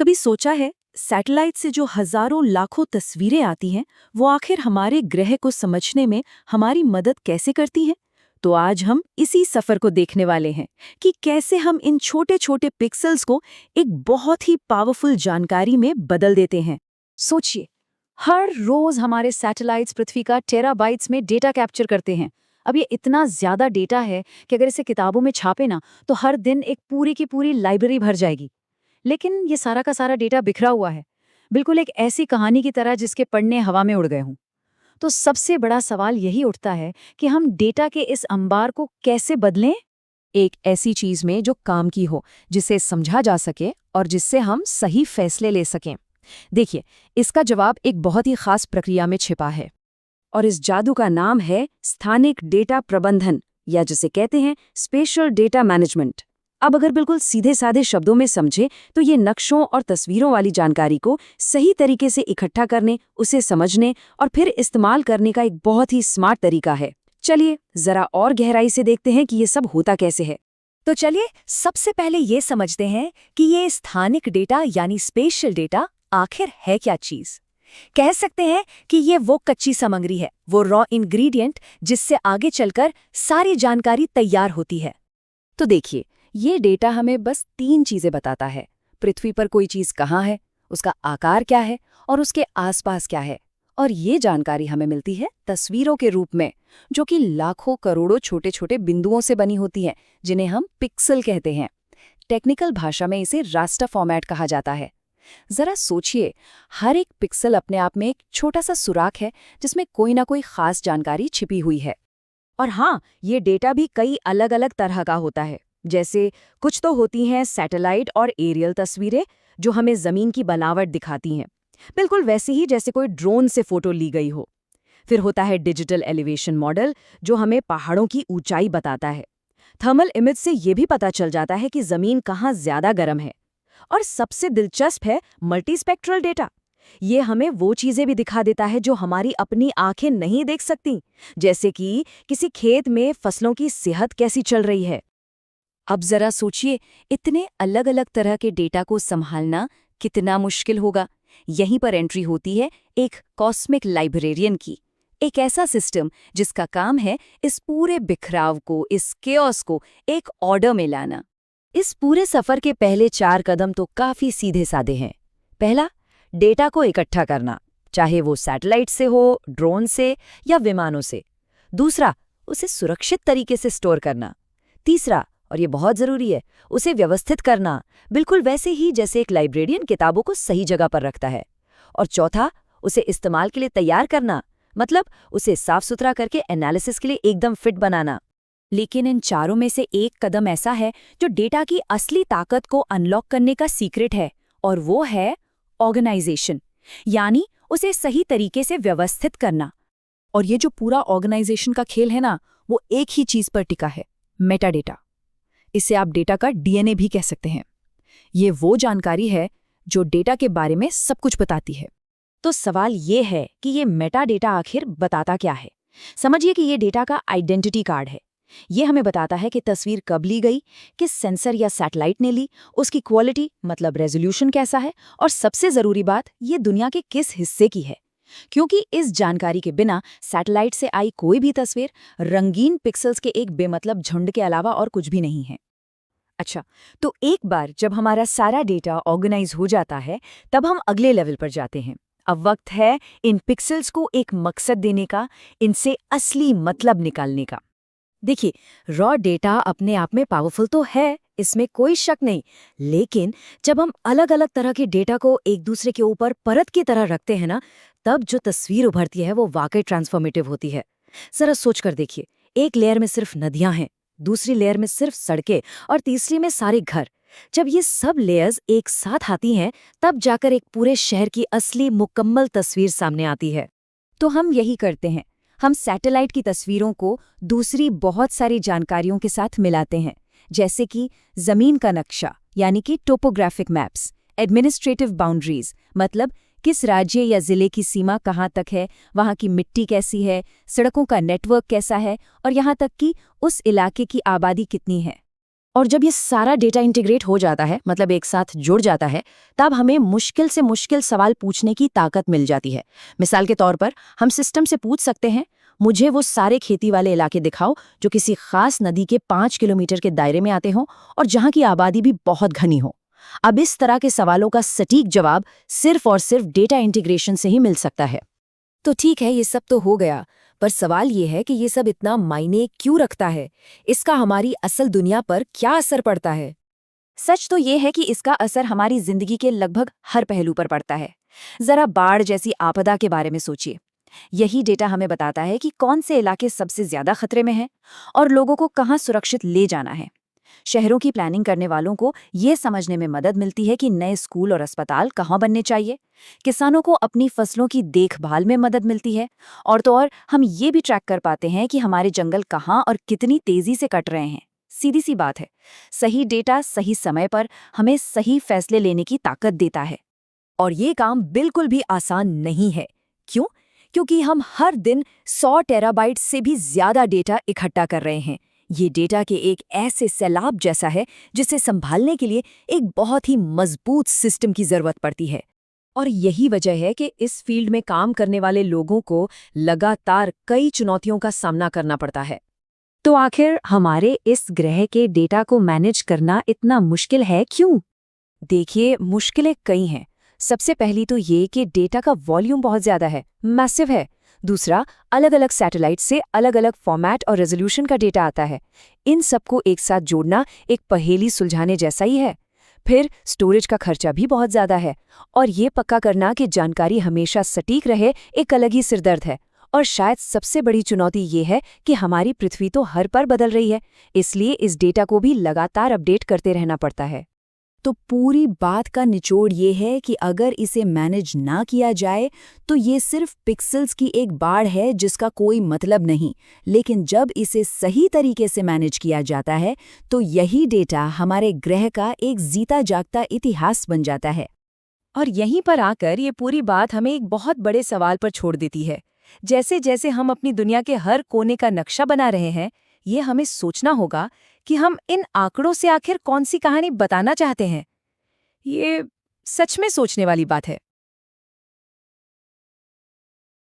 कभी सोचा है सैटेलाइट से जो हजारों लाखों तस्वीरें आती हैं वो आखिर हमारे ग्रह को समझने में हमारी मदद कैसे करती हैं? तो आज हम इसी सफर को देखने वाले हैं कि कैसे हम इन छोटे छोटे पिक्सेल्स को एक बहुत ही पावरफुल जानकारी में बदल देते हैं। सोचिए, हर रोज हमारे सैटेलाइट्स पृथ्वी का टेराबाइट्स में डेटा कैप्चर करते हैं। अब ये इतना ज्यादा डेटा है कि अगर इसे किताबों में छापे ना तो हर दिन एक पूरी की पूरी लाइब्रेरी भर जाएगी। लेकिन ये सारा का सारा डेटा बिखरा हुआ है, बिल्कुल एक ऐसी कहानी की तरह जिसके पन्ने हवा में उड़ गए हों। तो सबसे बड़ा सवाल यही उठता है कि हम डेटा के इस अंबार को कैसे बदलें, एक ऐसी चीज में जो काम की हो, जिसे समझा जा सके और जिससे हम सही फैसले ले सकें। देखिए, इसका जवाब एक बहुत ही खास प्रक्रिया में छिपा है और इस जादू का नाम है स्थानिक डेटा प्रबंधन, या जिसे कहते हैं स्पेशल डेटा मैनेजमेंट। अब अगर बिल्कुल सीधे साधे शब्दों में समझे तो ये नक्शों और तस्वीरों वाली जानकारी को सही तरीके से इकट्ठा करने, उसे समझने और फिर इस्तेमाल करने का एक बहुत ही स्मार्ट तरीका है। चलिए जरा और गहराई से देखते हैं कि ये सब होता कैसे है। तो चलिए सबसे पहले ये समझते हैं कि ये स्थानिक डेटा यानी स्पेशल डेटा आखिर है क्या चीज। कह सकते हैं कि ये वो कच्ची सामग्री है, वो रॉ इंग्रेडिएंट जिससे आगे चलकर सारी जानकारी तैयार होती है। तो देखिए, ये डेटा हमें बस 3 चीजें बताता है। पृथ्वी पर कोई चीज कहाँ है, उसका आकार क्या है और उसके आसपास क्या है। और ये जानकारी हमें मिलती है तस्वीरों के रूप में, जो कि लाखों करोड़ों छोटे छोटे बिंदुओं से बनी होती हैं, जिन्हें हम पिक्सल कहते हैं। टेक्निकल भाषा में इसे रास्टर फॉर्मेट कहा जाता है। जरा सोचिए, हर एक पिक्सल अपने आप में एक छोटा सा सुराख है जिसमें कोई ना कोई खास जानकारी छिपी हुई है। और हाँ, ये डेटा भी कई अलग अलग तरह का होता है। जैसे कुछ तो होती हैं सैटेलाइट और एरियल तस्वीरें जो हमें जमीन की बनावट दिखाती हैं, बिल्कुल वैसे ही जैसे कोई ड्रोन से फोटो ली गई हो। फिर होता है डिजिटल एलिवेशन मॉडल, जो हमें पहाड़ों की ऊंचाई बताता है। थर्मल इमेज से ये भी पता चल जाता है कि जमीन कहाँ ज्यादा गर्म है। और सबसे दिलचस्प है मल्टीस्पेक्ट्रल डेटा। ये हमें वो चीजें भी दिखा देता है जो हमारी अपनी आंखें नहीं देख सकती, जैसे कि किसी खेत में फसलों की सेहत कैसी चल रही है। अब जरा सोचिए, इतने अलग अलग तरह के डेटा को संभालना कितना मुश्किल होगा। यहीं पर एंट्री होती है एक कॉस्मिक लाइब्रेरियन की, एक ऐसा सिस्टम जिसका काम है इस पूरे बिखराव को, इस केओस को एक ऑर्डर में लाना। इस पूरे सफर के पहले 4 कदम तो काफी सीधे साधे हैं। पहला, डेटा को इकट्ठा करना, चाहे वो सैटेलाइट से हो, ड्रोन से या विमानों से। दूसरा, उसे सुरक्षित तरीके से स्टोर करना। तीसरा, और ये बहुत जरूरी है, उसे व्यवस्थित करना, बिल्कुल वैसे ही जैसे एक लाइब्रेरियन किताबों को सही जगह पर रखता है। और चौथा, उसे इस्तेमाल के लिए तैयार करना, मतलब उसे साफ सुथरा करके एनालिसिस के लिए एकदम फिट बनाना। लेकिन इन चारों में से एक कदम ऐसा है जो डेटा की असली ताकत को अनलॉक करने का सीक्रेट है, और वो है ऑर्गेनाइजेशन, यानी उसे सही तरीके से व्यवस्थित करना। और ये जो पूरा ऑर्गेनाइजेशन का खेल है ना, वो एक ही चीज पर टिका है, मेटाडेटा। इसे आप डेटा का डीएनए भी कह सकते हैं। ये वो जानकारी है जो डेटा के बारे में सब कुछ बताती है। तो सवाल ये है कि ये मेटाडेटा आखिर बताता क्या है। समझिए कि ये डेटा का आइडेंटिटी कार्ड है। ये हमें बताता है कि तस्वीर कब ली गई, किस सेंसर या सैटेलाइट ने ली, उसकी क्वालिटी मतलब रेजोल्यूशन कैसा है, और सबसे जरूरी बात, ये दुनिया के किस हिस्से की है। क्योंकि इस जानकारी के बिना सैटेलाइट से आई कोई भी तस्वीर रंगीन पिक्सेल्स के एक बेमतलब झुंड के अलावा और कुछ भी नहीं है। अच्छा, तो एक बार जब हमारा सारा डेटा ऑर्गेनाइज हो जाता है, तब हम अगले लेवल पर जाते हैं। अब वक्त है इन पिक्सेल्स को एक मकसद देने का, इनसे असली मतलब निकालने का। देखिए, रॉ डेटा अपने आप में पावरफुल तो है, इसमें कोई शक नहीं। लेकिन जब हम अलग अलग तरह के डेटा को एक दूसरे के ऊपर परत की तरह रखते हैं ना, तब जो तस्वीर उभरती है वो वाकई ट्रांसफॉर्मेटिव होती है। जरा सोच कर देखिए, एक लेयर में सिर्फ नदियां हैं, दूसरी लेयर में सिर्फ सड़कें और तीसरी में सारे घर। जब ये सब लेयर्स एक साथ आती हैं, तब जाकर एक पूरे शहर की असली मुकम्मल तस्वीर सामने आती है। तो हम यही करते हैं, हम सैटेलाइट की तस्वीरों को दूसरी बहुत सारी जानकारियों के साथ मिलाते हैं, जैसे कि जमीन का नक्शा यानी कि टोपोग्राफिक मैप्स, एडमिनिस्ट्रेटिव बाउंड्रीज मतलब किस राज्य या जिले की सीमा कहाँ तक है, वहाँ की मिट्टी कैसी है, सड़कों का नेटवर्क कैसा है, और यहाँ तक कि उस इलाके की आबादी कितनी है। और जब ये सारा डेटा इंटीग्रेट हो जाता है, मतलब एक साथ जुड़ जाता है, तब हमें मुश्किल से मुश्किल सवाल पूछने की ताकत मिल जाती है। मिसाल के तौर पर हम सिस्टम से पूछ सकते हैं, मुझे वो सारे खेती वाले इलाके दिखाओ जो किसी खास नदी के 5 किलोमीटर के दायरे में आते हों और जहां की आबादी भी बहुत घनी हो। अब इस तरह के सवालों का सटीक जवाब सिर्फ और सिर्फ डेटा इंटीग्रेशन से ही मिल सकता है। तो ठीक है, ये सब तो हो गया, पर सवाल ये है कि ये सब इतना मायने क्यों रखता है? इसका हमारी असल दुनिया पर क्या असर पड़ता है? सच तो ये है कि इसका असर हमारी जिंदगी के लगभग हर पहलू पर पड़ता है। जरा बाढ़ जैसी आपदा के बारे में सोचिए। यही डेटा हमें बताता है कि कौन से इलाके सबसे ज्यादा खतरे में हैं और लोगों को कहाँ सुरक्षित ले जाना है। शहरों की प्लानिंग करने वालों को ये समझने में मदद मिलती है कि नए स्कूल और अस्पताल कहाँ बनने चाहिए। किसानों को अपनी फसलों की देखभाल में मदद मिलती है। और तो और हम ये भी ट्रैक कर पाते हैं कि हमारे जंगल कहाँ और कितनी तेजी से कट रहे हैं। सीधी सी बात है, सही डेटा सही समय पर हमें सही फैसले लेने की ताकत देता है। और ये काम बिल्कुल भी आसान नहीं है। क्यों? क्योंकि हम हर दिन 100 टेराबाइट से भी ज्यादा डेटा इकट्ठा कर रहे हैं। ये डेटा के एक ऐसे सैलाब जैसा है जिसे संभालने के लिए एक बहुत ही मजबूत सिस्टम की जरूरत पड़ती है। और यही वजह है कि इस फील्ड में काम करने वाले लोगों को लगातार कई चुनौतियों का सामना करना पड़ता है। तो आखिर हमारे इस ग्रह के डेटा को मैनेज करना इतना मुश्किल है क्यों? देखिए, मुश्किलें कई हैं। सबसे पहली तो ये कि डेटा का वॉल्यूम बहुत ज्यादा है, मैसिव है। दूसरा, अलग अलग सैटेलाइट से अलग अलग फॉर्मेट और रेजोल्यूशन का डेटा आता है। इन सबको एक साथ जोड़ना एक पहेली सुलझाने जैसा ही है। फिर स्टोरेज का खर्चा भी बहुत ज्यादा है, और ये पक्का करना कि जानकारी हमेशा सटीक रहे एक अलग ही सिरदर्द है। और शायद सबसे बड़ी चुनौती ये है कि हमारी पृथ्वी तो हर पल बदल रही है, इसलिए इस डेटा को भी लगातार अपडेट करते रहना पड़ता है। तो पूरी बात का निचोड़ ये है कि अगर इसे मैनेज ना किया जाए तो ये सिर्फ पिक्सेल्स की एक बाढ़ है जिसका कोई मतलब नहीं। लेकिन जब इसे सही तरीके से मैनेज किया जाता है तो यही डेटा हमारे ग्रह का एक जीता जागता इतिहास बन जाता है। और यहीं पर आकर ये पूरी बात हमें एक बहुत बड़े सवाल पर छोड़ देती है। जैसे जैसे हम अपनी दुनिया के हर कोने का नक्शा बना रहे हैं, ये हमें सोचना होगा कि हम इन आंकड़ों से आखिर कौन सी कहानी बताना चाहते हैं। ये सच में सोचने वाली बात है।